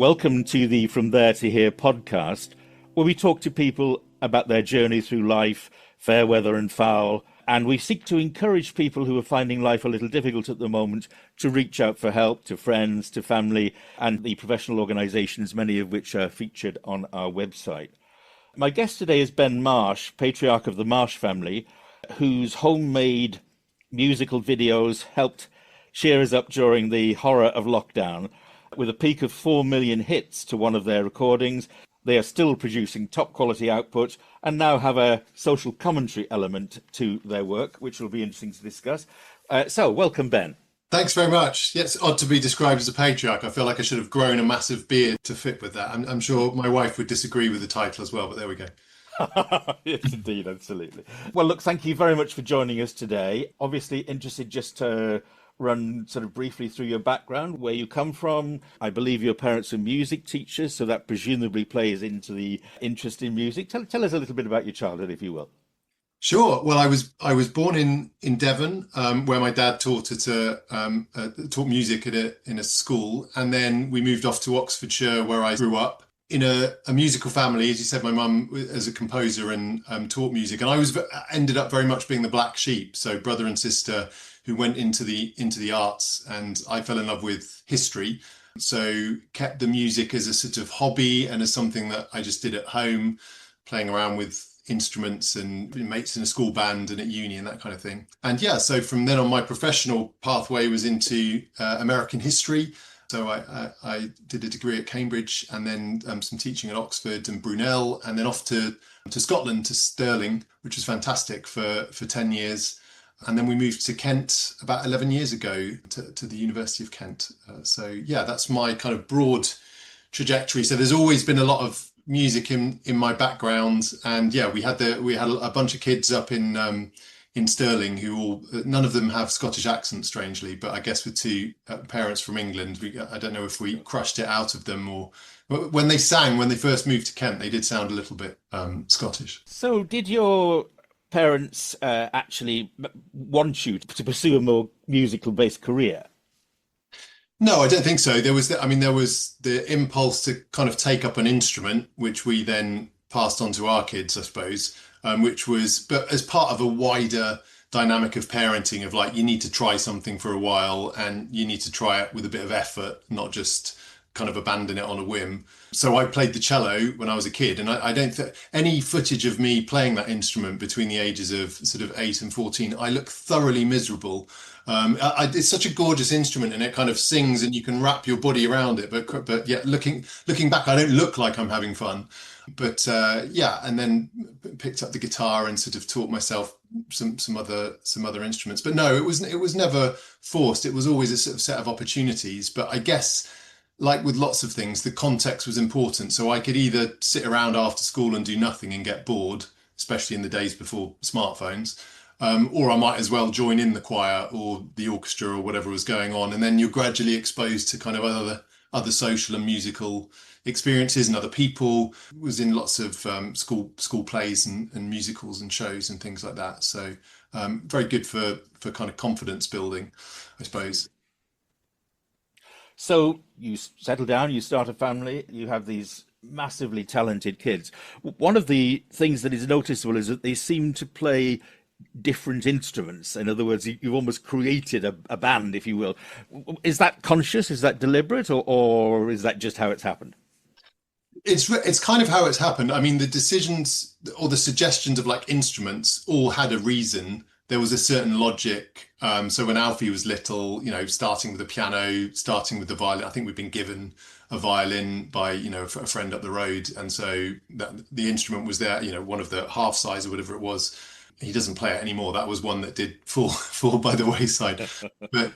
Welcome to the From There to Here podcast, where we talk to people about their journey through life, fair weather and foul, and we seek to encourage people who are finding life a little difficult at the moment to reach out for help to friends, to family, and the professional organisations, many of which are featured on our website. My guest today is Ben Marsh, patriarch of the Marsh Family, whose homemade musical videos helped cheer us up during the horror of lockdown. With a peak of 4 million hits to one of their recordings, they are still producing top quality output and now have a social commentary element to their work, which will be interesting to discuss. So welcome, Ben. Thanks very much. Yeah, it's odd to be described as a patriarch. I feel like I should have grown a massive beard to fit with that. I'm sure my wife would disagree with the title as well, but there we go. Yes, indeed, absolutely. Well, look, thank you very much for joining us today. Obviously interested just to run sort of briefly through your background, where you come from. I believe your parents are music teachers, so that presumably plays into the interest in music. Tell us a little bit about your childhood, if you will. Sure. Well, I was born in Devon, where my dad taught music in a school, and then we moved off to Oxfordshire, where I grew up in a musical family. As you said, my mum as a composer and taught music, and I ended up very much being the black sheep, so brother and sister who went into the arts, and I fell in love with history. So kept the music as a sort of hobby and as something that I just did at home, playing around with instruments and mates in a school band and at uni and that kind of thing. And yeah, so from then on, my professional pathway was into American history. So I did a degree at Cambridge, and then some teaching at Oxford and Brunel, and then off to Scotland, to Stirling, which was fantastic for 10 years. And then we moved to Kent about 11 years ago to the University of Kent. So yeah, that's my kind of broad trajectory. So there's always been a lot of music in my background. And yeah, we had a bunch of kids up in Stirling who none of them have Scottish accents, strangely, but I guess with two parents from England, I don't know if we crushed it out of them, or when they first moved to Kent, they did sound a little bit Scottish. So did your parents actually want you to pursue a more musical-based career? No, I don't think so. There was the impulse to kind of take up an instrument, which we then passed on to our kids, I suppose, but as part of a wider dynamic of parenting, of like, you need to try something for a while and you need to try it with a bit of effort, not just kind of abandon it on a whim. So I played the cello when I was a kid, and I don't think any footage of me playing that instrument between the ages of sort of 8 and 14, I look thoroughly miserable. It's such a gorgeous instrument, and it kind of sings and you can wrap your body around it. But yeah, looking back, I don't look like I'm having fun. But yeah, and then picked up the guitar and sort of taught myself some other instruments. But no, it was never forced. It was always a sort of set of opportunities. But I guess, like with lots of things, the context was important. So I could either sit around after school and do nothing and get bored, especially in the days before smartphones, or I might as well join in the choir or the orchestra or whatever was going on. And then you're gradually exposed to kind of other social and musical experiences and other people. Was in lots of school plays and musicals and shows and things like that. So very good for kind of confidence building, I suppose. So you settle down, you start a family, you have these massively talented kids. One of the things that is noticeable is that they seem to play different instruments. In other words, you've almost created a band, if you will. Is that conscious? Is that deliberate? Or is that just how it's happened? It's kind of how it's happened. I mean, the decisions or the suggestions of like instruments all had a reason. There was a certain logic. So when Alfie was little, starting with the piano, starting with the violin, I think we'd been given a violin by, a friend up the road. And so the instrument was there, one of the half size or whatever it was. He doesn't play it anymore. That was one that did fall by the wayside. But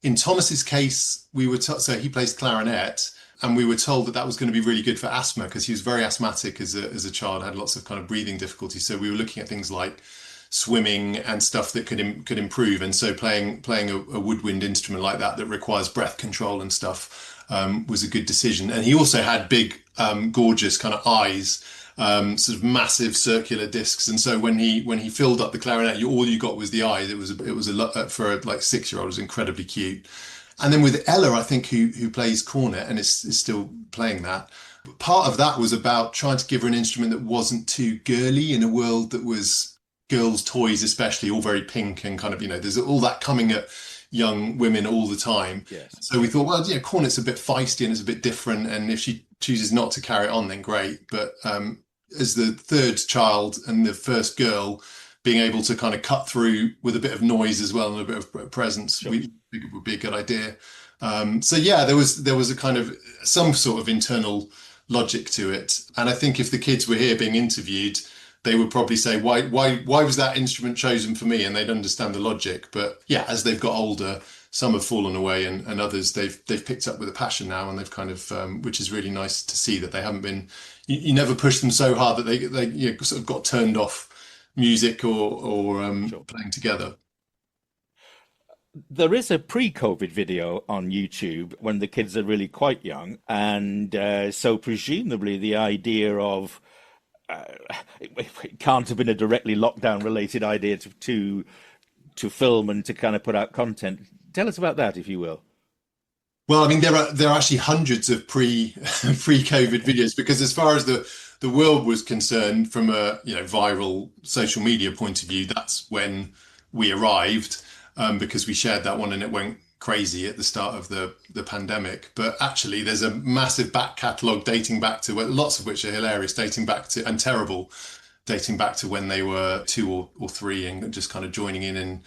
in Thomas's case, so he plays clarinet, and we were told that was going to be really good for asthma, because he was very asthmatic as a child, had lots of kind of breathing difficulties. So we were looking at things like swimming and stuff that could improve, and so playing a woodwind instrument like that requires breath control and stuff was a good decision. And he also had big gorgeous kind of eyes, sort of massive circular discs, and so when he filled up the clarinet, all you got was the eye. It was a lot for a like 6-year-old. It was incredibly cute. And then with Ella, I think who plays cornet and is still playing that. Part of that was about trying to give her an instrument that wasn't too girly in a world that was girls' toys, especially all very pink and kind of, there's all that coming at young women all the time. Yes. So we thought, well, cornet's a bit feisty and it's a bit different. And if she chooses not to carry it on, then great. But as the third child and the first girl, being able to kind of cut through with a bit of noise as well and a bit of presence, Sure. we think it would be a good idea. So yeah, there was a kind of some sort of internal logic to it. And I think if the kids were here being interviewed, they would probably say, why was that instrument chosen for me? And they'd understand the logic. But yeah, as they've got older, some have fallen away and others they've picked up with a passion now, and they've kind of which is really nice to see that they haven't been you never push them so hard that they sort of got turned off music or Sure. playing together. There is a pre-COVID video on YouTube when the kids are really quite young, and so presumably the idea of uh, it can't have been a directly lockdown related idea to film and to kind of put out content. Tell us about that, if you will. Well, I mean, there are actually hundreds of pre-COVID videos, because as far as the world was concerned, from a viral social media point of view, that's when we arrived, because we shared that one and it went crazy at the start of the pandemic. But actually, there's a massive back catalogue dating back to, well, lots of which are hilarious, dating back to and terrible, dating back to when they were two or three and just kind of joining in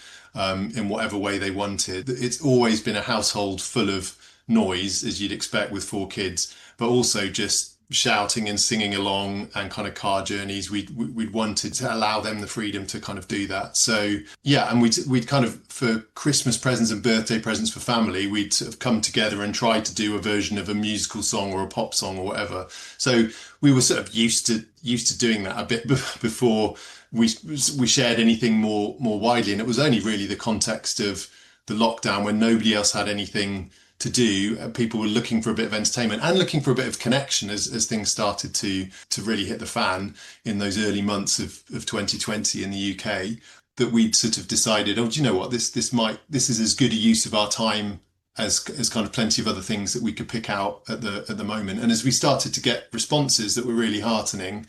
whatever way they wanted. It's always been a household full of noise, as you'd expect with four kids, but also just shouting and singing along and kind of car journeys. We'd wanted to allow them the freedom to kind of do that. So yeah, and we'd kind of, for Christmas presents and birthday presents for family, we'd sort of come together and try to do a version of a musical song or a pop song or whatever. So we were sort of used to doing that a bit before we shared anything more widely. And it was only really the context of the lockdown, when nobody else had anything to do. People were looking for a bit of entertainment and looking for a bit of connection as things started to really hit the fan in those early months of 2020 in the UK, that we'd sort of decided, oh, do you know what, this is as good a use of our time as kind of plenty of other things that we could pick out at the moment. And as we started to get responses that were really heartening,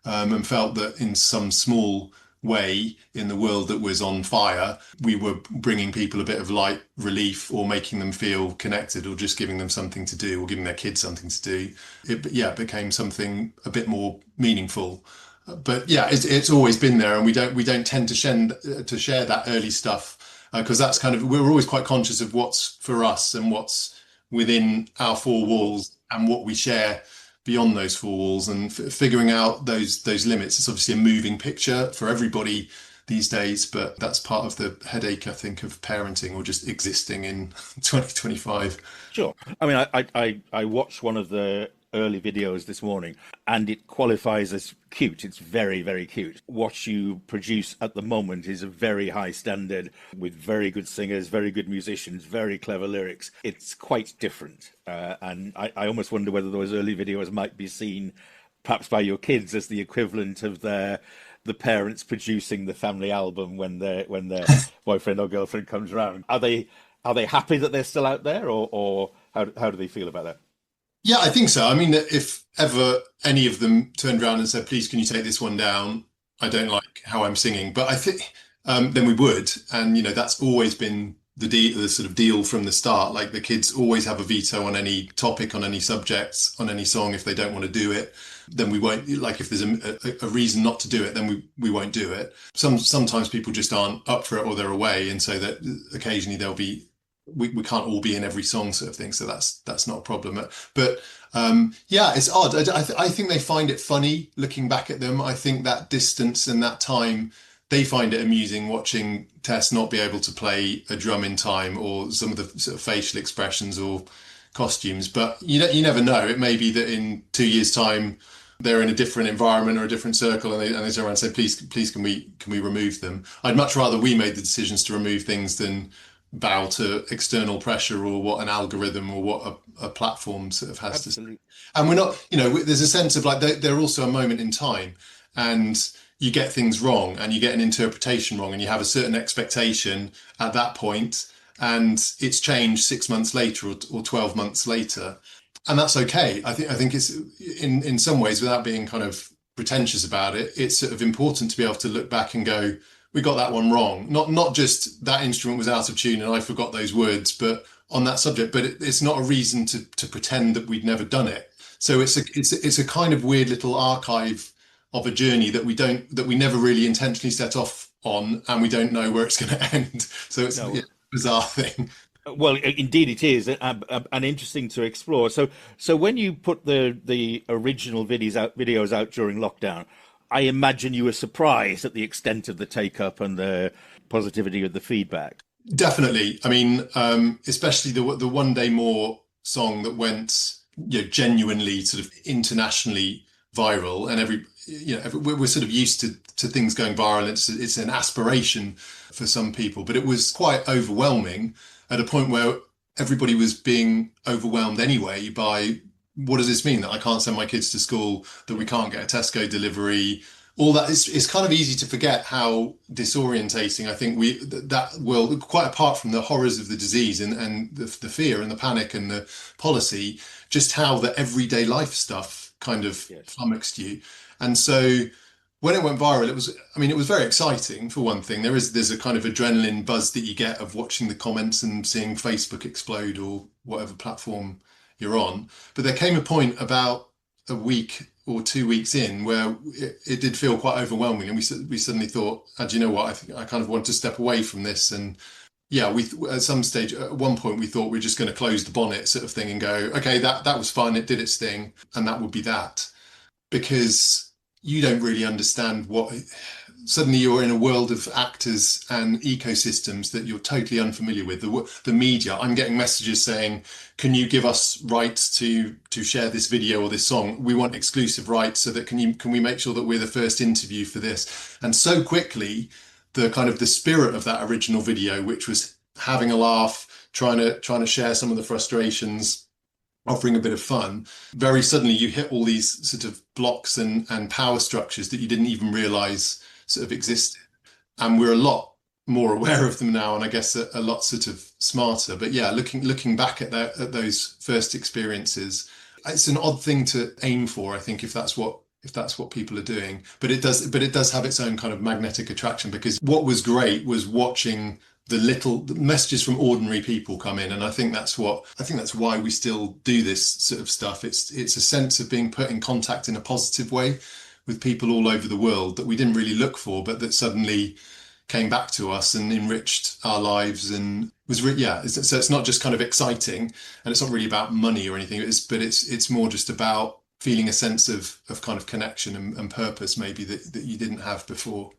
and felt that in some small way in the world that was on fire, we were bringing people a bit of light relief, or making them feel connected, or just giving them something to do, or giving their kids something to do. It became something a bit more meaningful. But yeah, it's always been there, and we don't tend to share that early stuff, because that's kind of, we're always quite conscious of what's for us and what's within our four walls and what we share beyond those four walls, and figuring out those limits. It's obviously a moving picture for everybody these days, but that's part of the headache, I think, of parenting or just existing in 2025. Sure. I mean, I watched one of the early videos this morning, and it qualifies as cute. It's very, very cute. What you produce at the moment is a very high standard, with very good singers, very good musicians, very clever lyrics. It's quite different. And I almost wonder whether those early videos might be seen perhaps by your kids as the equivalent of the parents producing the family album when their boyfriend or girlfriend comes around. Are they happy that they're still out there, or how do they feel about that? Yeah, I think so. I mean, if ever any of them turned around and said, please, can you take this one down? I don't like how I'm singing. But I think then we would. And, that's always been the sort of deal from the start. Like, the kids always have a veto on any topic, on any subjects, on any song. If they don't want to do it, then we won't. Like, if there's a reason not to do it, then we won't do it. Sometimes people just aren't up for it, or they're away. And so that occasionally they'll be, we can't all be in every song, sort of thing. So that's not a problem. But yeah, it's odd. I think they find it funny looking back at them. I think that distance and that time, they find it amusing watching Tess not be able to play a drum in time, or some of the sort of facial expressions or costumes. But you never know. It may be that in 2 years' time they're in a different environment or a different circle, and they turn around and say, please, can we remove them? I'd much rather we made the decisions to remove things than bow to external pressure, or what an algorithm or what a platform sort of has Absolutely. to say. And we're not, there's a sense of like they're also a moment in time, and you get things wrong and you get an interpretation wrong, and you have a certain expectation at that point, and it's changed 6 months later or 12 months later. And that's okay. I think it's in some ways, without being kind of pretentious about it, it's sort of important to be able to look back and go, we got that one wrong. Not just that instrument was out of tune and I forgot those words, but on that subject. But it's not a reason to pretend that we'd never done it. So it's a kind of weird little archive of a journey that we never really intentionally set off on, and we don't know where it's going to end. So it's No. a bizarre thing. Well, indeed, it is, and interesting to explore. So when you put the original videos out during lockdown, I imagine you were surprised at the extent of the take up and the positivity of the feedback. Definitely. I mean, especially the One Day More song that went, genuinely sort of internationally viral, and we're sort of used to things going viral. It's an aspiration for some people, but it was quite overwhelming at a point where everybody was being overwhelmed anyway by, what does this mean, that I can't send my kids to school, that we can't get a Tesco delivery, all that. It's kind of easy to forget how disorientating I think that will, quite apart from the horrors of the disease and the fear and the panic and the policy, just how the everyday life stuff kind of Yes. flummoxed you. And so when it went viral, it was very exciting for one thing. There's a kind of adrenaline buzz that you get of watching the comments and seeing Facebook explode or whatever platform you're on. But there came a point about a week or 2 weeks in where it did feel quite overwhelming, and we suddenly thought, do you know what? I think I kind of want to step away from this. And yeah, we at some stage, at one point, we thought we're just going to close the bonnet sort of thing and go, okay, that was fun, it did its thing, and that would be that. Because you don't really understand what, suddenly you're in a world of actors and ecosystems that you're totally unfamiliar with. The media, I'm getting messages saying, can you give us rights to share this video or this song? We want exclusive rights, so that can we make sure that we're the first interview for this? And so quickly, the kind of the spirit of that original video, which was having a laugh, trying to share some of the frustrations, offering a bit of fun, very suddenly you hit all these sort of blocks and power structures that you didn't even realize sort of existed. And we're a lot more aware of them now, and I guess a lot sort of smarter. But yeah, looking back at those first experiences, it's an odd thing to aim for, I think, if that's what people are doing. But it does have its own kind of magnetic attraction, because what was great was watching the messages from ordinary people come in. And I think that's why we still do this sort of stuff. It's a sense of being put in contact in a positive way with people all over the world that we didn't really look for, but that suddenly came back to us and enriched our lives. And so it's not just kind of exciting, and it's not really about money or anything. It's more just about feeling a sense of kind of connection and purpose, maybe that you didn't have before.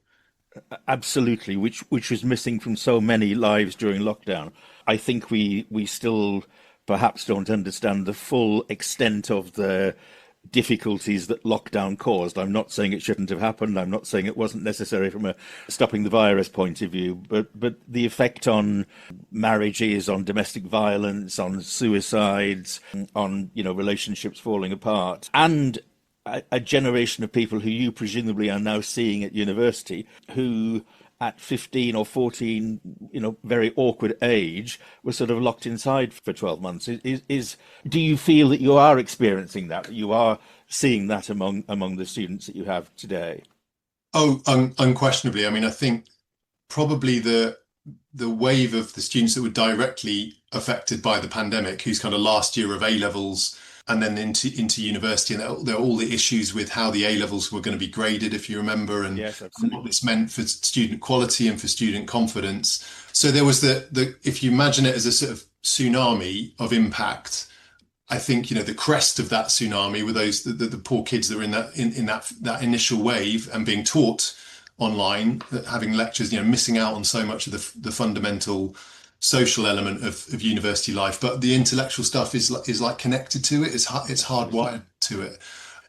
Absolutely, which was missing from so many lives during lockdown. I think we still perhaps don't understand the full extent of the difficulties that lockdown caused. I'm not saying it shouldn't have happened. I'm not saying it wasn't necessary from a stopping the virus point of view, but the effect on marriages, on domestic violence, on suicides, on relationships falling apart, and a generation of people who you presumably are now seeing at university, who at 15 or 14, very awkward age, were sort of locked inside for 12 months. Do you feel that you are experiencing that you are seeing that among the students that you have today? Oh, unquestionably. I mean, I think probably the wave of the students that were directly affected by the pandemic, whose kind of last year of A levels and then into university, and there are all the issues with how the A levels were going to be graded, if you remember, and Yes, what this meant for student quality and for student confidence. So there was if you imagine it as a sort of tsunami of impact, I think the crest of that tsunami were those the poor kids that were in that initial wave and being taught online, having lectures, missing out on so much of the fundamental social element of university life. But the intellectual stuff is like connected to it. It's hardwired to it.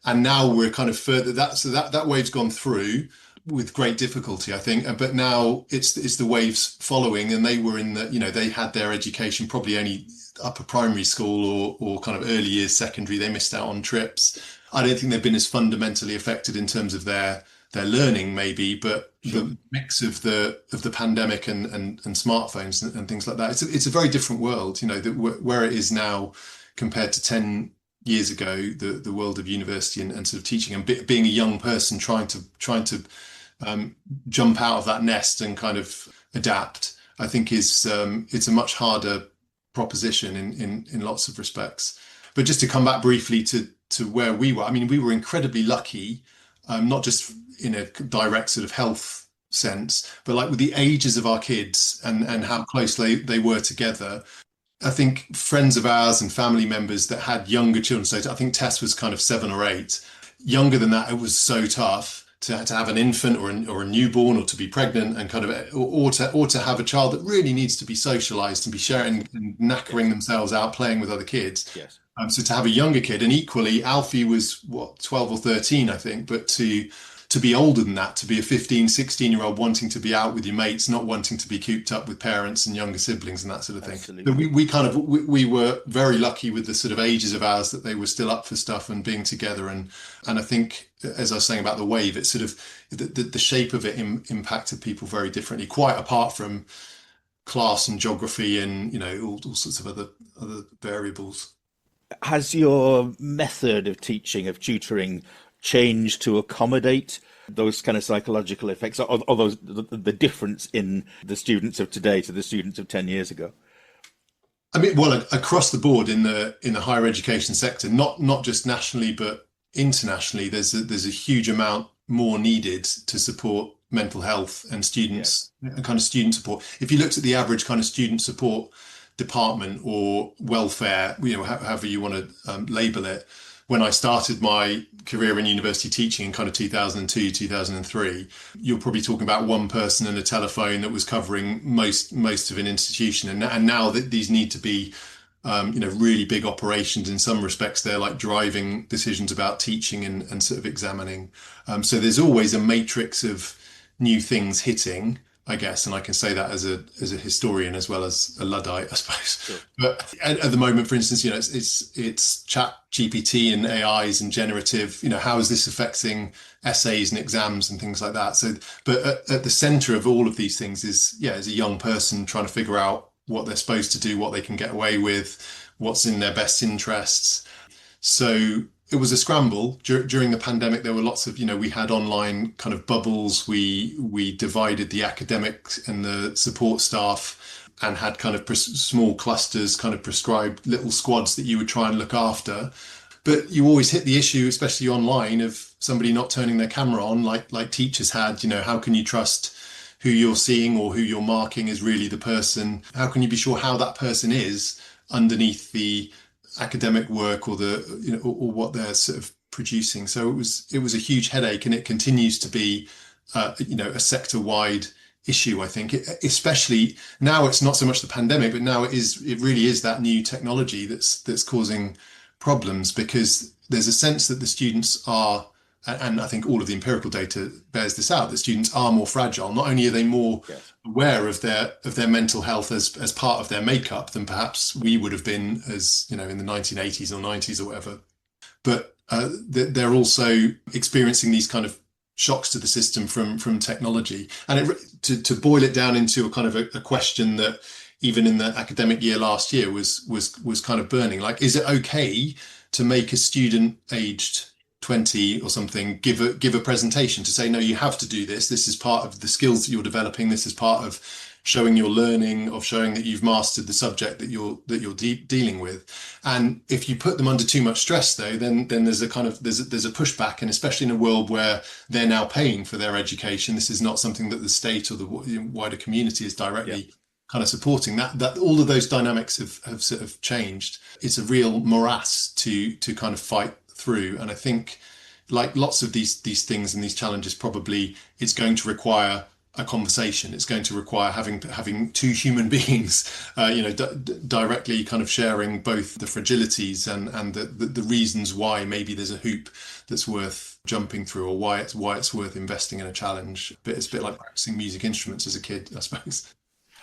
And now we're kind of further that wave's gone through with great difficulty, I think. But now it's the waves following, and they were they had their education probably only upper primary school or kind of early years secondary. They missed out on trips. I don't think they've been as fundamentally affected in terms of their their learning maybe, but Sure. the mix of the pandemic and smartphones and things like that, it's a very different world, where it is now compared to 10 years ago, the world of university and sort of teaching and being a young person trying to jump out of that nest and kind of adapt, I think is it's a much harder proposition in lots of respects. But just to come back briefly to where we were, I mean, we were incredibly lucky, not just in a direct sort of health sense, but like with the ages of our kids and how close they were together. I think friends of ours and family members that had younger children, so I think Tess was kind of 7 or 8. Younger than that, it was so tough to have an infant or a newborn, or to be pregnant and kind of or to have a child that really needs to be socialized and be sharing and knackering themselves out playing with other kids. Yes. So to have a younger kid, and equally Alfie was what, 12 or 13, I think, but to be older than that, to be a 15, 16-year-old wanting to be out with your mates, not wanting to be cooped up with parents and younger siblings and that sort of thing. Absolutely. But we were very lucky with the sort of ages of ours that they were still up for stuff and being together. And I think, as I was saying about the wave, it's sort of the shape of it impacted people very differently, quite apart from class and geography and, all sorts of other variables. Has your method of teaching, of tutoring, changed to accommodate those kind of psychological effects, or those the difference in the students of today to the students of 10 years ago? I mean, well, across the board in the higher education sector, not just nationally but internationally, there's a huge amount more needed to support mental health and students, and kind of student support. If you looked at the average kind of student support department or welfare, however you want to label it, when I started my career in university teaching in kind of 2002, 2003, you're probably talking about one person and a telephone that was covering most of an institution. And now that these need to be, really big operations. In some respects, they're like driving decisions about teaching and sort of examining. So there's always a matrix of new things hitting, I guess, and I can say that as a historian as well as a Luddite, I suppose. Sure. But at the moment, for instance, it's chat GPT and AIs and generative. How is this affecting essays and exams and things like that? So, but at the centre of all of these things is a young person trying to figure out what they're supposed to do, what they can get away with, what's in their best interests. So it was a scramble during the pandemic. There were lots of, we had online kind of bubbles. We divided the academics and the support staff and had kind of small clusters, kind of prescribed little squads that you would try and look after. But you always hit the issue, especially online, of somebody not turning their camera on, like teachers had. How can you trust who you're seeing or who you're marking is really the person? How can you be sure how that person is underneath the academic work or or what they're sort of producing? So it was a huge headache, and it continues to be a sector-wide issue, I think. Especially now, it's not so much the pandemic, but now it really is that new technology that's causing problems, because there's a sense that the students are, and I think all of the empirical data bears this out, that students are more fragile. Not only are they more aware of their mental health as part of their makeup than perhaps we would have been as, in the 1980s or 90s or whatever, but they're also experiencing these kind of shocks to the system from technology. And to boil it down into a kind of a question that even in the academic year last year was kind of burning, like, is it okay to make a student aged 20 or something give a presentation to say, no, you have to do this. This is part of the skills that you're developing. This is part of showing your learning, of showing that you've mastered the subject that you're dealing with. And if you put them under too much stress, though, then there's a kind of there's a pushback, and especially in a world where they're now paying for their education, this is not something that the state or the wider community is directly kind of supporting. That all of those dynamics have sort of changed. It's a real morass to kind of fight through. And I think, like lots of these things and these challenges, probably it's going to require a conversation. It's going to require having two human beings, directly kind of sharing both the fragilities and the reasons why maybe there's a hoop that's worth jumping through, or why it's worth investing in a challenge. But it's a bit like practicing music instruments as a kid, I suppose.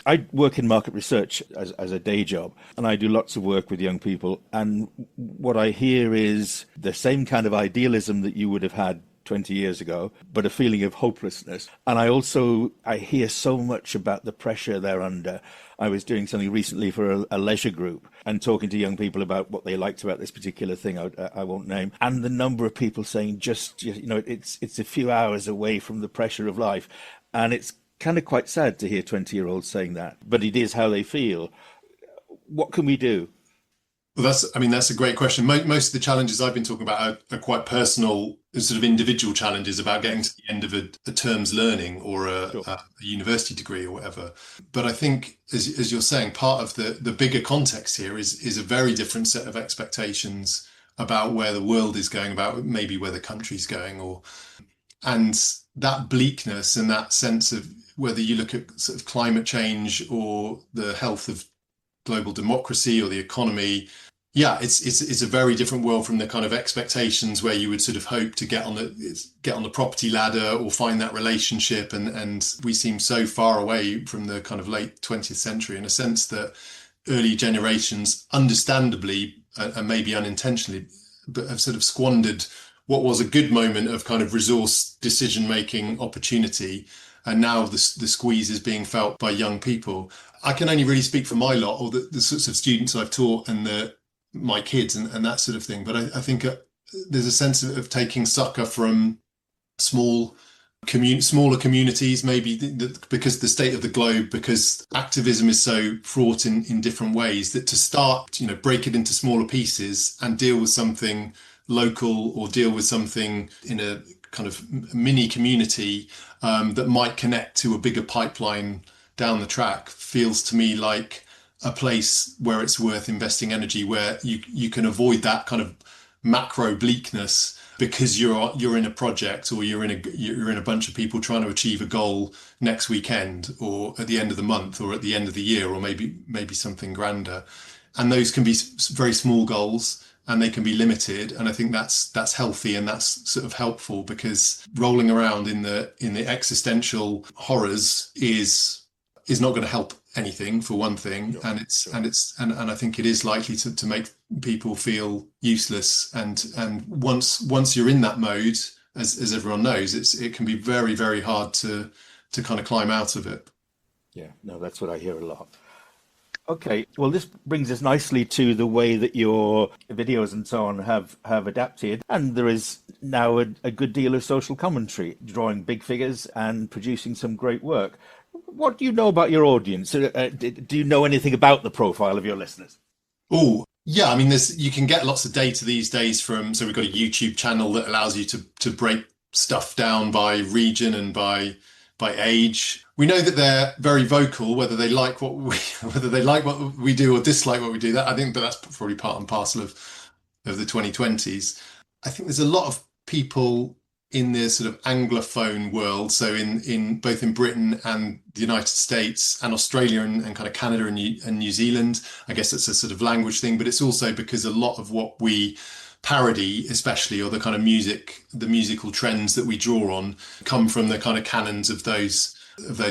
I work in market research as a day job, and I do lots of work with young people. And what I hear is the same kind of idealism that you would have had 20 years ago, but a feeling of hopelessness. And I hear so much about the pressure they're under. I was doing something recently for a leisure group and talking to young people about what they liked about this particular thing I won't name. And the number of people saying it's a few hours away from the pressure of life. And it's kind of quite sad to hear 20-year-olds saying that, but it is how they feel. What can we do? Well, that's a great question. Most of the challenges I've been talking about are quite personal, sort of individual challenges about getting to the end of a term's learning or a university degree or whatever. But I think, as you're saying, part of the bigger context here is a very different set of expectations about where the world is going, about maybe where the country's going, and that bleakness and that sense of whether you look at sort of climate change or the health of global democracy or the economy. Yeah, it's a very different world from the kind of expectations where you would sort of hope to get on the property ladder or find that relationship, and we seem so far away from the kind of late 20th century in a sense that early generations, understandably and maybe unintentionally, but have sort of squandered what was a good moment of kind of resource decision making opportunity, and now the squeeze is being felt by young people. I can only really speak for my lot or the sorts of students I've taught and my kids and that sort of thing. But I think there's a sense of taking succor from smaller communities, maybe because the state of the globe, because activism is so fraught in different ways, that to start, break it into smaller pieces and deal with something local or deal with something in a kind of mini community that might connect to a bigger pipeline down the track feels to me like a place where it's worth investing energy, where you can avoid that kind of macro bleakness because you're in a project or you're in a bunch of people trying to achieve a goal next weekend or at the end of the month or at the end of the year or maybe something grander. And those can be very small goals and they can be limited. And I think that's healthy and that's sort of helpful, because rolling around in the existential horrors is not going to help anything, for one thing, and I think it is likely to make people feel useless, and once you're in that mode, as everyone knows, it can be very, very hard to kind of climb out of it. Yeah, no, that's what I hear a lot. Okay, well, this brings us nicely to the way that your videos and so on have adapted, and there is now a good deal of social commentary, drawing big figures and producing some great work. What do you know about your audience? Do you know anything about the profile of your listeners? Oh, yeah. I mean, you can get lots of data these days so we've got a YouTube channel that allows you to break stuff down by region and by age. We know that they're very vocal, whether they like what we do or dislike what we do. That I think, but that's probably part and parcel of the 2020s. I think there's a lot of people in the sort of Anglophone world, so in both in Britain and the United States and Australia and kind of Canada and New Zealand. I guess it's a sort of language thing, but it's also because a lot of what we parody, especially, or the kind of the musical trends that we draw on, come from the kind of canons of those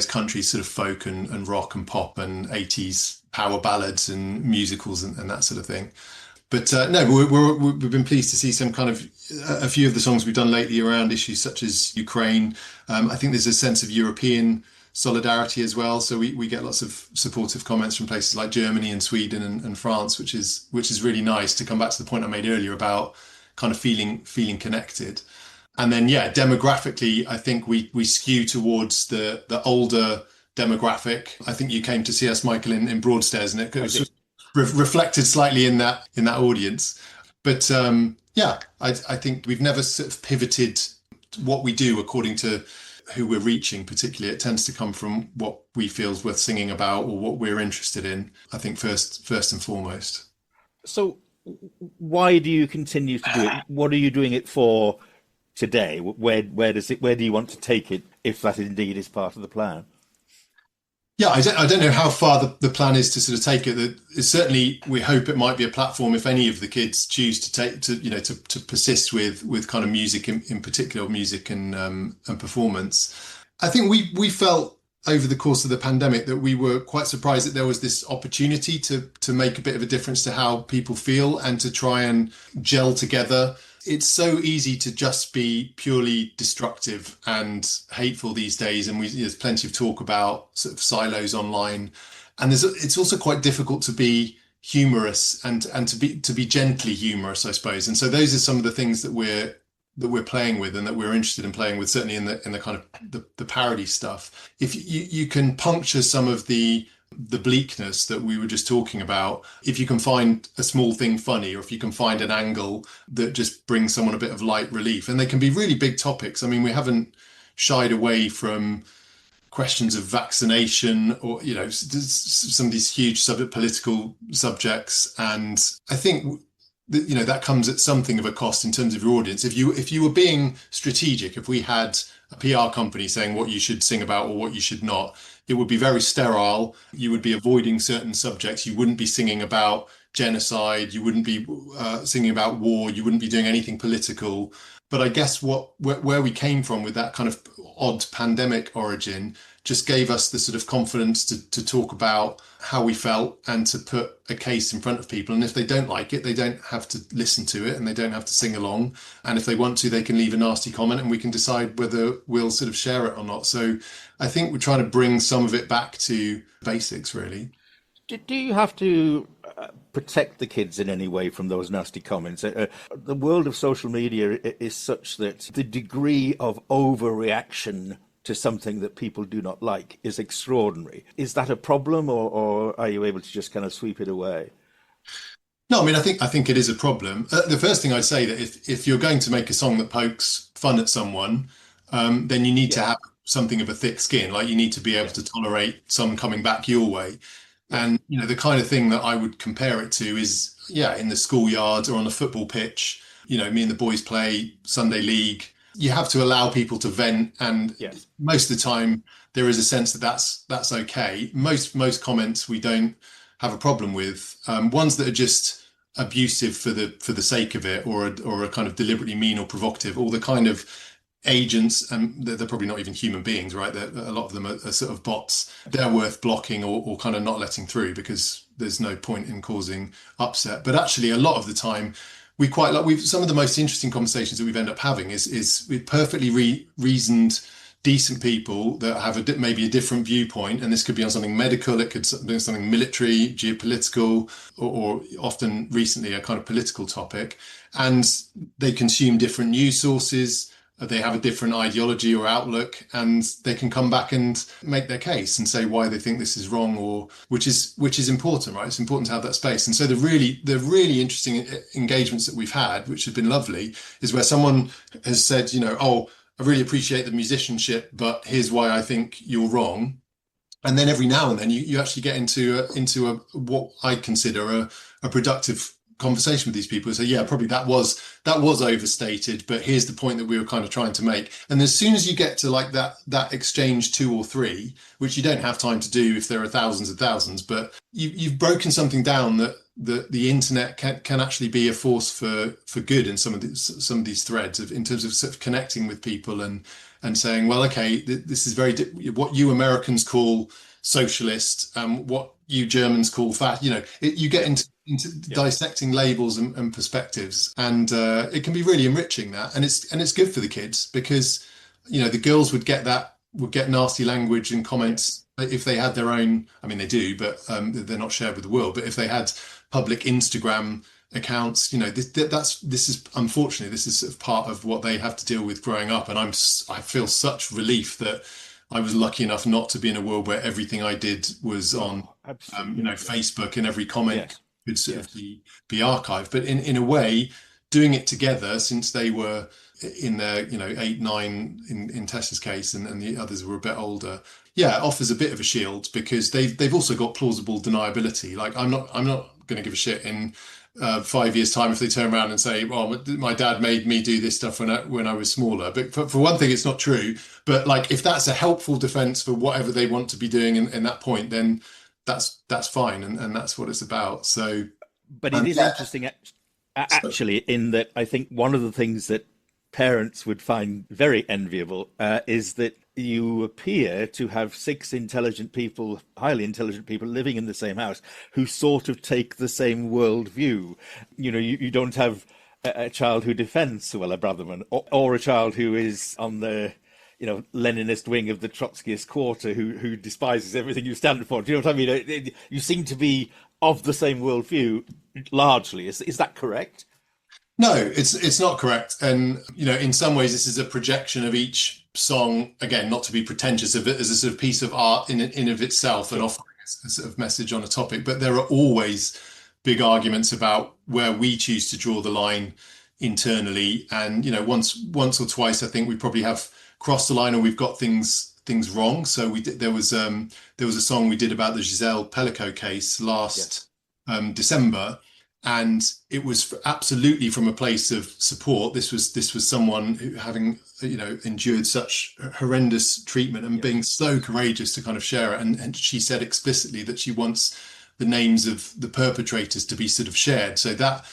countries, sort of folk and rock and pop and 80s power ballads and musicals and that sort of thing. But no, we've been pleased to see some kind of a few of the songs we've done lately around issues such as Ukraine. I think there's a sense of European solidarity as well. So we get lots of supportive comments from places like Germany and Sweden and France, which is really nice, to come back to the point I made earlier about kind of feeling connected. And then, yeah, demographically, I think we skew towards the older demographic. I think you came to see us, Michael, in Broadstairs, and it was reflected slightly in that audience. But yeah, I think we've never sort of pivoted what we do according to who we're reaching particularly. It tends to come from what we feel is worth singing about or what we're interested in, I think, first and foremost. So why do you continue to do it? What are you doing it for today? Where do you want to take it, if that indeed is part of the plan? Yeah, I don't know how far the plan is to sort of take it. Certainly, we hope it might be a platform if any of the kids choose to persist with kind of music in particular, music and performance. I think we felt over the course of the pandemic that we were quite surprised that there was this opportunity to make a bit of a difference to how people feel and to try and gel together it's so easy to just be purely destructive and hateful these days, and there's plenty of talk about sort of silos online, and it's also quite difficult to be humorous and to be gently humorous, I suppose. And so those are some of the things that we're playing with and that we're interested in playing with, certainly in the kind of the parody stuff. If you can puncture some of the bleakness that we were just talking about, if you can find a small thing funny, or if you can find an angle that just brings someone a bit of light relief, and they can be really big topics. I mean, we haven't shied away from questions of vaccination, or some of these huge political subjects, and I think that that comes at something of a cost in terms of your audience. If you were being strategic, if we had a PR company saying what you should sing about or what you should not, it would be very sterile. You would be avoiding certain subjects. You wouldn't be singing about genocide. You wouldn't be singing about war. You wouldn't be doing anything political. But I guess where we came from with that kind of odd pandemic origin just gave us the sort of confidence to talk about how we felt and to put a case in front of people. And if they don't like it, they don't have to listen to it and they don't have to sing along. And if they want to, they can leave a nasty comment and we can decide whether we'll sort of share it or not. So I think we're trying to bring some of it back to basics, really. Do you have to protect the kids in any way from those nasty comments? The world of social media is such that the degree of overreaction to something that people do not like is extraordinary. Is that a problem, or are you able to just kind of sweep it away? No, I mean, I think it is a problem. The first thing I'd say that if you're going to make a song that pokes fun at someone, then you need to Yeah, have something of a thick skin. Like you need to be able yeah, to tolerate some coming back your way. yes, And the kind of thing that I would compare it to is, yeah, in the schoolyard or on a football pitch. Me and the boys play Sunday league. You have to allow people to vent, and yes, most of the time there is a sense that that's okay. Most comments we don't have a problem with. Ones that are just abusive for the sake of it, or a kind of deliberately mean or provocative, or the kind of agents, and they're probably not even human beings, right? A lot of them are sort of bots. They're worth blocking or kind of not letting through because there's no point in causing upset. But actually, a lot of the time, we quite like we've some of the most interesting conversations that we've ended up having is with perfectly reasoned, decent people that have maybe a different viewpoint, and this could be on something medical, it could be on something military, geopolitical, or often recently a kind of political topic, and they consume different news sources. They have a different ideology or outlook, and they can come back and make their case and say why they think this is wrong, or which is important, right? It's important to have that space. And so the really interesting engagements that we've had, which have been lovely, is where someone has said, oh, I really appreciate the musicianship, but here's why I think you're wrong. And then every now and then you actually get into a what I consider a productive conversation with these people. So yeah, probably that was overstated, but here's the point that we were kind of trying to make. And as soon as you get to like that exchange 2 or 3, which you don't have time to do if there are thousands and thousands, but you've broken something down that the internet can actually be a force for good in some of these threads in terms of sort of connecting with people and saying, well, okay, this is what you Americans call socialist, what you Germans call fat. You get into yeah. dissecting labels and perspectives, and it can be really enriching, that, and it's good for the kids because the girls would get nasty language and comments if they had their own. I mean, they do, but they're not shared with the world. But if they had public Instagram accounts, this is unfortunately this is sort of part of what they have to deal with growing up, and I feel such relief that I was lucky enough not to be in a world where everything I did was on, Oh, absolutely. Facebook, and every comment Yes, could sort of yes, be archived. But in a way, doing it together, since they were in their, 8, 9 in Tessa's case, and the others were a bit older, yeah, it offers a bit of a shield because they've also got plausible deniability. Like I'm not going to give a shit in 5 years' time if they turn around and say, "Well, my dad made me do this stuff when I was smaller." But for one thing, it's not true. But like, if that's a helpful defense for whatever they want to be doing in that point, then that's fine, and that's what it's about. So, but it is yeah. interesting So, actually in that I think one of the things that parents would find very enviable is that you appear to have 6 intelligent people, highly intelligent people living in the same house who sort of take the same worldview. You don't have a child who defends Suella Braverman, or a child who is on the, Leninist wing of the Trotskyist quarter, who despises everything you stand for. Do you know what I mean? You seem to be of the same worldview, largely. Is that correct? No, it's not correct. And, in some ways, this is a projection of each song, again, not to be pretentious of it as a sort of piece of art in of itself and offering a sort of message on a topic. But there are always big arguments about where we choose to draw the line internally. And, once or twice, I think we probably have crossed the line, or we've got things wrong. So there was a song we did about the Giselle Pellico case last December. And it was absolutely from a place of support. This was someone who, having endured such horrendous treatment and being so courageous to kind of share it. And she said explicitly that she wants the names of the perpetrators to be sort of shared. So that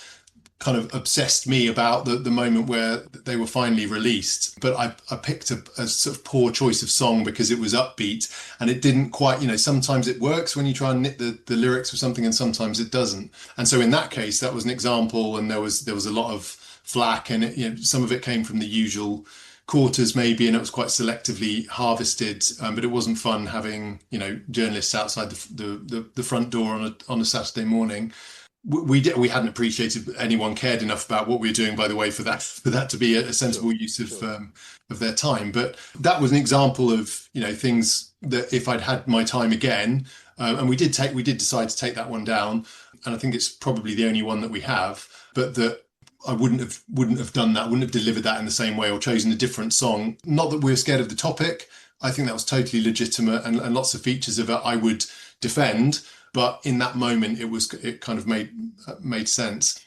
kind of obsessed me about the moment where they were finally released. But I picked a sort of poor choice of song because it was upbeat and it didn't quite, sometimes it works when you try and knit the lyrics or something and sometimes it doesn't. And so in that case, that was an example, and there was a lot of flack, and some of it came from the usual quarters maybe, and it was quite selectively harvested, but it wasn't fun having journalists outside the front door on a Saturday morning. We hadn't appreciated anyone cared enough about what we were doing, by the way, for that to be a sensible use of their time. But that was an example of things that if I'd had my time again, and we did decide to take that one down, and I think it's probably the only one that we have, but that I wouldn't have done that, wouldn't have delivered that in the same way, or chosen a different song. Not that we were scared of the topic. I think that was totally legitimate, and lots of features of it I would defend. But in that moment, it kind of made sense.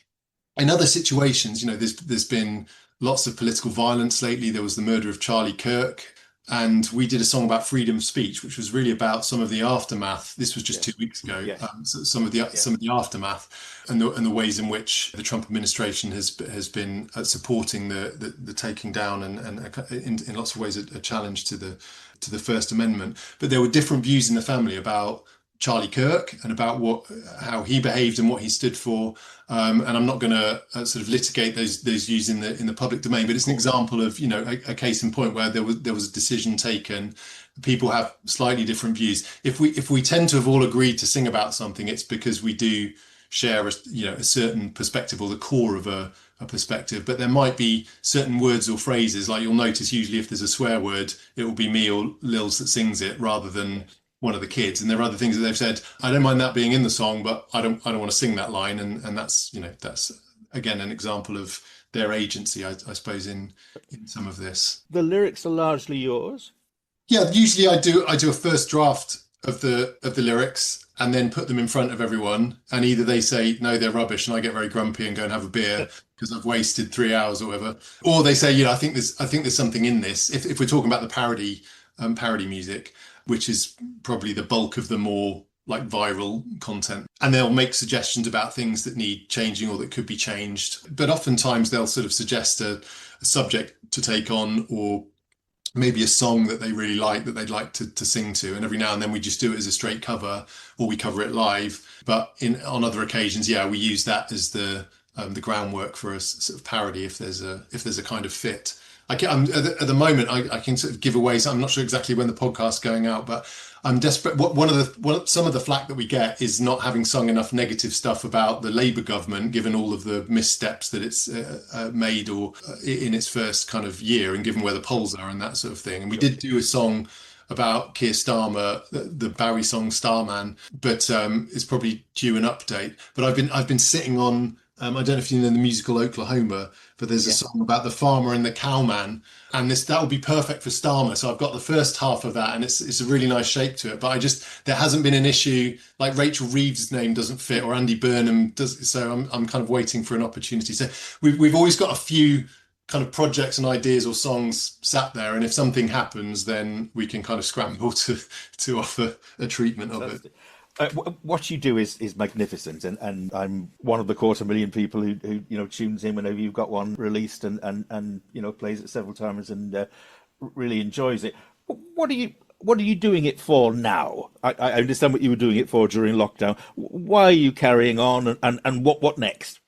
In other situations, there's been lots of political violence lately. There was the murder of Charlie Kirk, and we did a song about freedom of speech, which was really about some of the aftermath. This was just 2 weeks ago. Yes. Some of the aftermath and the ways in which the Trump administration has been supporting the taking down and in lots of ways a challenge to the First Amendment. But there were different views in the family about Charlie Kirk and about how he behaved and what he stood for, and I'm not going to sort of litigate those views in the public domain, but it's an example of a case in point where there was a decision taken. People have slightly different views. If we tend to have all agreed to sing about something, it's because we do share a certain perspective, or the core of a perspective. But there might be certain words or phrases, like you'll notice usually if there's a swear word, it will be me or Lils that sings it rather than one of the kids. And there are other things that they've said, I don't mind that being in the song, but I don't want to sing that line. And that's again an example of their agency, I suppose, in some of this. The lyrics are largely yours? Yeah, usually I do a first draft of the lyrics and then put them in front of everyone, and either they say no, they're rubbish, and I get very grumpy and go and have a beer because I've wasted 3 hours or whatever, or they say, I think there's something in this. If we're talking about the parody music, which is probably the bulk of the more like viral content, and they'll make suggestions about things that need changing or that could be changed. But oftentimes they'll sort of suggest a subject to take on, or maybe a song that they really like that they'd like to sing to. And every now and then we just do it as a straight cover, or we cover it live. But on other occasions, we use that as the groundwork for a sort of parody if there's a kind of fit. At the moment, I can sort of give away. So I'm not sure exactly when the podcast's going out, but I'm desperate. Some of the flack that we get is not having sung enough negative stuff about the Labour government, given all of the missteps that it's made or in its first kind of year, and given where the polls are and that sort of thing. And we did do a song about Keir Starmer, the Bowie song Starman, but it's probably due an update. But I've been sitting on. I don't know if you know the musical Oklahoma, but there's a song about the farmer and the cowman, and that would be perfect for Starmer. So I've got the first half of that, and it's a really nice shape to it. But there hasn't been an issue like Rachel Reeves' name doesn't fit, or Andy Burnham does. So I'm kind of waiting for an opportunity. So we've always got a few kind of projects and ideas or songs sat there, and if something happens, then we can kind of scramble to offer a treatment of it. What you do is magnificent, and I'm one of the 250,000 people who tunes in whenever you've got one released and plays it several times and really enjoys it. What are you doing it for now? I understand what you were doing it for during lockdown. Why are you carrying on, and what next?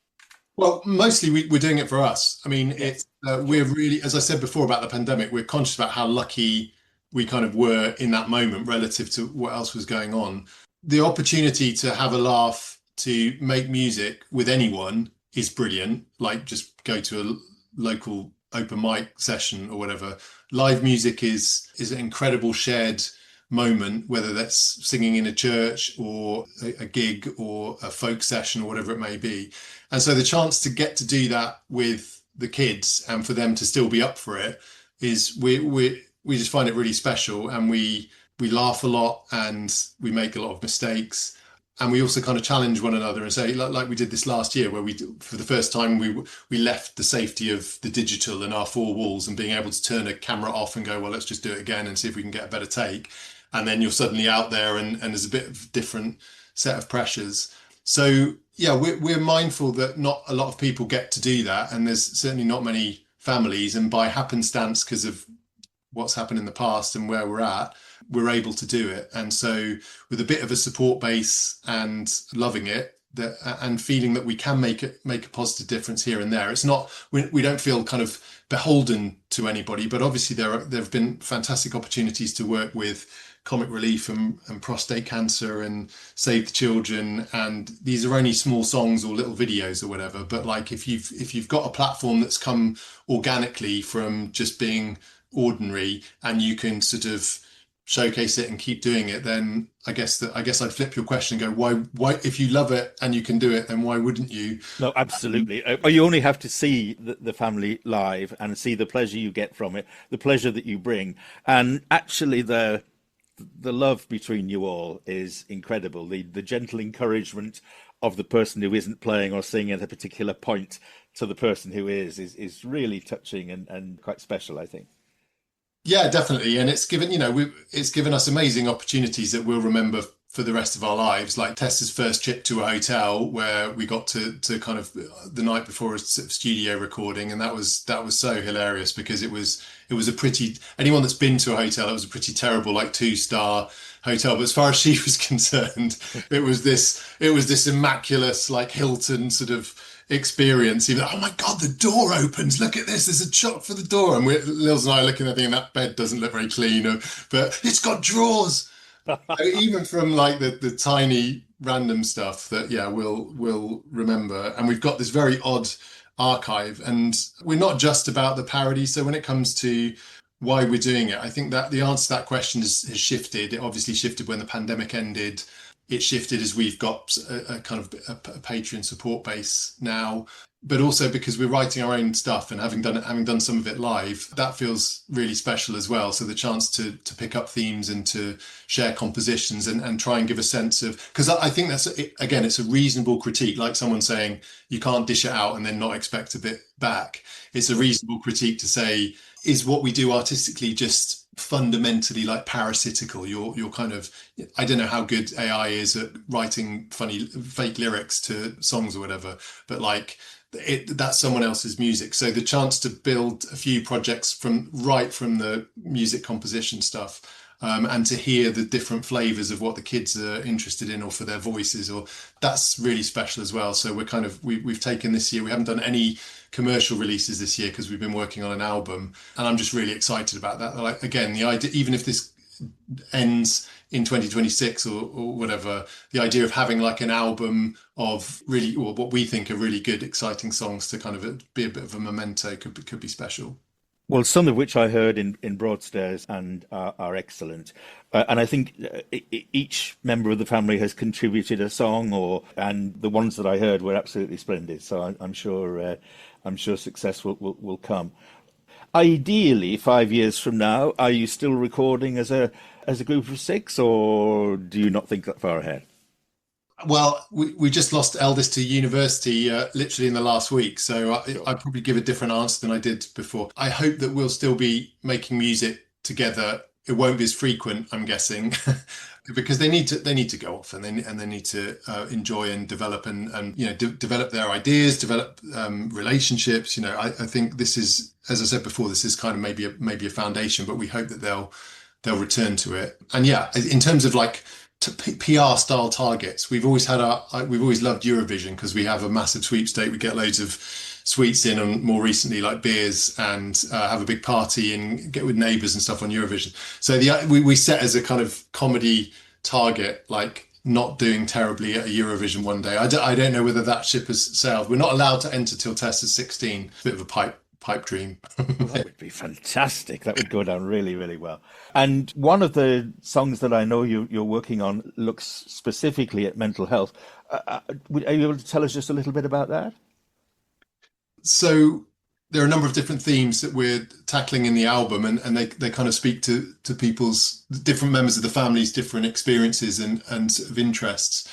Well, mostly we're doing it for us. I mean, Yes, we're sure. really, as I said before about the pandemic, we're conscious about how lucky we kind of were in that moment relative to what else was going on. The opportunity to have a laugh, to make music with anyone is brilliant. Like just go to a local open mic session or whatever. Live music is an incredible shared moment, whether that's singing in a church or a gig or a folk session or whatever it may be. And so the chance to get to do that with the kids and for them to still be up for it is we just find it really special, and we laugh a lot and we make a lot of mistakes. And we also kind of challenge one another and say, like we did this last year, where for the first time, we left the safety of the digital and our four walls and being able to turn a camera off and go, well, let's just do it again and see if we can get a better take. And then you're suddenly out there, and there's a bit of different set of pressures. So yeah, we're mindful that not a lot of people get to do that, and there's certainly not many families. And by happenstance, because of what's happened in the past and where we're at, we're able to do it. And so, with a bit of a support base and loving it, that and feeling that we can make a positive difference here and there. It's not we don't feel kind of beholden to anybody, but obviously there have been fantastic opportunities to work with Comic Relief and prostate cancer and Save the Children, and these are only small songs or little videos or whatever. But like if you've got a platform that's come organically from just being ordinary, and you can sort of showcase it and keep doing it, then I guess I'd flip your question and go, why if you love it and you can do it, then why wouldn't you? No, absolutely. You only have to see the family live and see the pleasure you get from it, the pleasure that you bring, and actually the love between you all is incredible. The gentle encouragement of the person who isn't playing or singing at a particular point to the person who is really touching and quite special, I think. Yeah, definitely. And it's given, it's given us amazing opportunities that we'll remember for the rest of our lives. Like Tessa's first trip to a hotel where we got to kind of the night before a sort of studio recording. And that was so hilarious because it was a pretty, anyone that's been to a hotel, it was a pretty terrible, like 2-star hotel. But as far as she was concerned, it was this immaculate, like Hilton sort of experience. Even, oh my God, the door opens. Look at this. There's a shot for the door. And Lils and I are looking at thinking that bed doesn't look very clean, but it's got drawers. So even from like the tiny random stuff that, yeah, we'll remember. And we've got this very odd archive, and we're not just about the parody. So when it comes to why we're doing it, I think that the answer to that question has shifted. It obviously shifted when the pandemic ended. It shifted as we've got a kind of a Patreon support base now, but also because we're writing our own stuff and having done some of it live, that feels really special as well. So the chance to pick up themes and to share compositions and try and give a sense of, because I think that's again, it's a reasonable critique, like someone saying you can't dish it out and then not expect a bit back. It's a reasonable critique to say, is what we do artistically just fundamentally like parasitical? You're kind of, I don't know how good AI is at writing funny fake lyrics to songs or whatever, but like that's someone else's music. So the chance to build a few projects from the music composition stuff, and to hear the different flavors of what the kids are interested in or for their voices, or that's really special as well. So we've taken this year, we haven't done any commercial releases this year because we've been working on an album, and I'm just really excited about that. Like again, the idea, even if this ends in 2026 or whatever, the idea of having like an album of really, or what we think are really good, exciting songs to kind of be a bit of a memento could be special. Well, some of which I heard in Broadstairs and are excellent. And I think each member of the family has contributed a song, and the ones that I heard were absolutely splendid. So I'm sure success will come. Ideally, 5 years from now, are you still recording as a group of six, or do you not think that far ahead? Well, we just lost eldest to university literally in the last week, so Sure. I'd probably give a different answer than I did before. I hope that we'll still be making music together. It won't be as frequent, I'm guessing, because they need to go off, and they need to enjoy and develop, and develop their ideas, develop relationships. I think this is, as I said before, this is kind of maybe a foundation, but we hope that they'll return to it. And yeah, in terms of like PR style targets. We've always loved Eurovision because we have a massive sweepstake. We get loads of sweets in, and more recently like beers, and have a big party and get with neighbours and stuff on Eurovision. So we set as a kind of comedy target, like not doing terribly at a Eurovision one day. I don't know whether that ship has sailed. We're not allowed to enter till Tess is 16. Bit of a pipe dream. Well, that would be fantastic. That would go down really, really well. And one of the songs that I know you're working on looks specifically at mental health. Are you able to tell us just a little bit about that? So there are a number of different themes that we're tackling in the album, and they kind of speak to people's different members of the family's different experiences and sort of interests.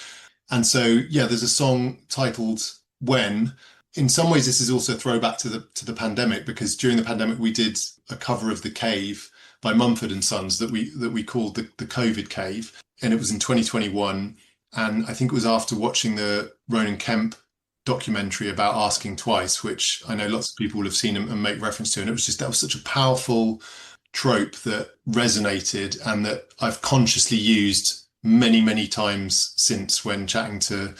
And so, yeah, there's a song titled When. In some ways, this is also a throwback to the pandemic, because during the pandemic, we did a cover of The Cave by Mumford and Sons that we called the COVID Cave. And it was in 2021. And I think it was after watching the Ronan Kemp documentary about Asking Twice, which I know lots of people will have seen and make reference to. And that was such a powerful trope that resonated, and that I've consciously used many, many times since, when chatting to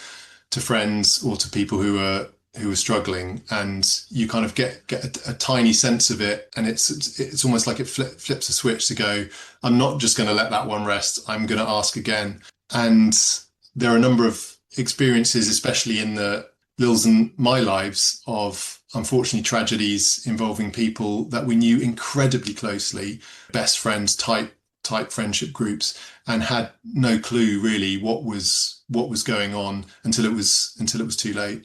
friends or to people who are struggling. And you kind of get a tiny sense of it, and it's almost like it flips a switch to go, I'm not just going to let that one rest, I'm going to ask again. And there are a number of experiences, especially in the Lil's and my lives, of unfortunately tragedies involving people that we knew incredibly closely, best friends type friendship groups, and had no clue really what was going on until it was too late.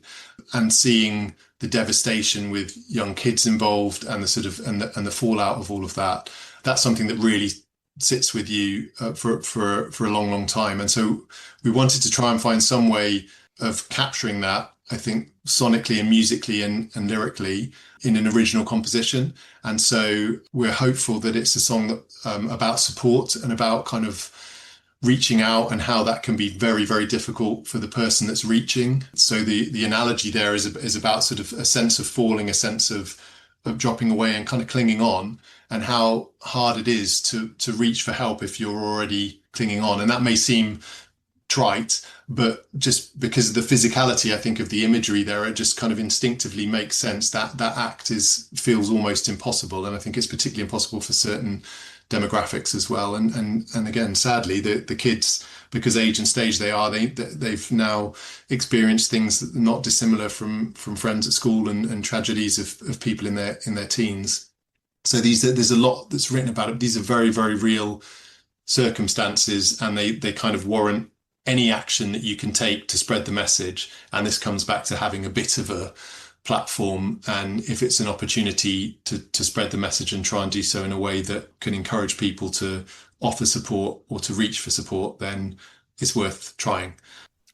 And seeing the devastation with young kids involved, and the sort of and the fallout of all of that, that's something that really sits with you for a long, long time. And so we wanted to try and find some way of capturing that, I think, sonically and musically and lyrically in an original composition. And so we're hopeful that it's a song that about support and about kind of reaching out, and how that can be very, very difficult for the person that's reaching. So the analogy there is about sort of a sense of falling, a sense of dropping away and kind of clinging on, and how hard it is to reach for help if you're already clinging on. And that may seem trite, but just because of the physicality, I think, of the imagery there, it just kind of instinctively makes sense that that act feels almost impossible. And I think it's particularly impossible for certain demographics as well. And again, sadly, the kids, because age and stage they've now experienced things that are not dissimilar from friends at school, and tragedies of people in their teens. So there's a lot that's written about it. These are very, very real circumstances, and they kind of warrant any action that you can take to spread the message. And this comes back to having a bit of a platform, and if it's an opportunity to spread the message and try and do so in a way that can encourage people to offer support or to reach for support, then it's worth trying.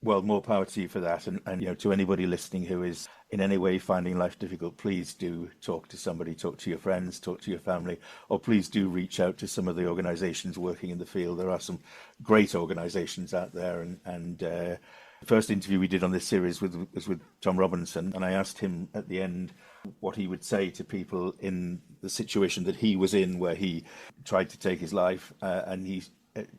Well, more power to you for that. And to anybody listening who is in any way finding life difficult, please do talk to somebody, talk to your friends, talk to your family, or please do reach out to some of the organisations working in the field. There are some great organisations out there. And the first interview we did on this series was with Tom Robinson, and I asked him at the end what he would say to people in the situation that he was in, where he tried to take his life, and he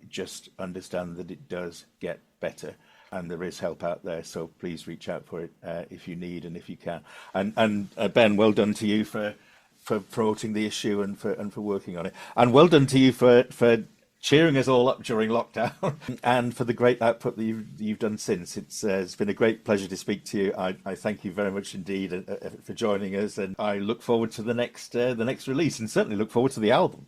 just understand that it does get better. And there is help out there, so please reach out for it if you need and if you can. And Ben, well done to you for promoting the issue and for working on it. And well done to you for cheering us all up during lockdown and for the great output that you've done since. It's been a great pleasure to speak to you. I thank you very much indeed for joining us, and I look forward to the next release, and certainly look forward to the album.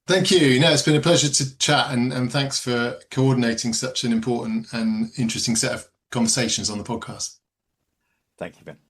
Thank you. No, it's been a pleasure to chat, and thanks for coordinating such an important and interesting set of conversations on the podcast. Thank you, Ben.